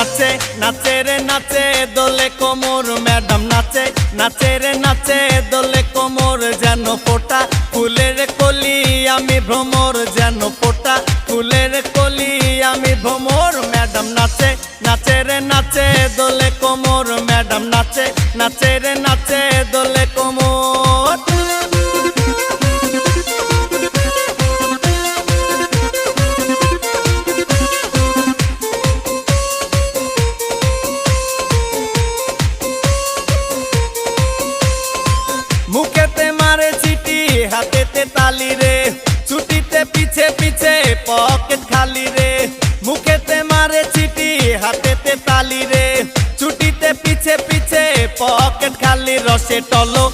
নাচে নাচে রে নাচে দোলে কোমর ম্যাডাম নাচে নাচে রে নাচে দোলে কোমর যেন ফোটা ফুলের কলি আমি ভ্রমর যেন ফোটা ফুলের কলি আমি ভ্রমর ম্যাডাম নাচে নাচে রে নাচে দোলে কোমর ম্যাডাম নাচে নাচে রে নাচে দোলে কোমর। মুখেতে মারে চিটি হাতেতে তালি রে ছুটিতে পিছে পিছে পকেট খালি রে মুখেতে মারে চিটি হাতেতে তালি রে ছুটিতে পিছে পিছে পকেট খালি রসে টলো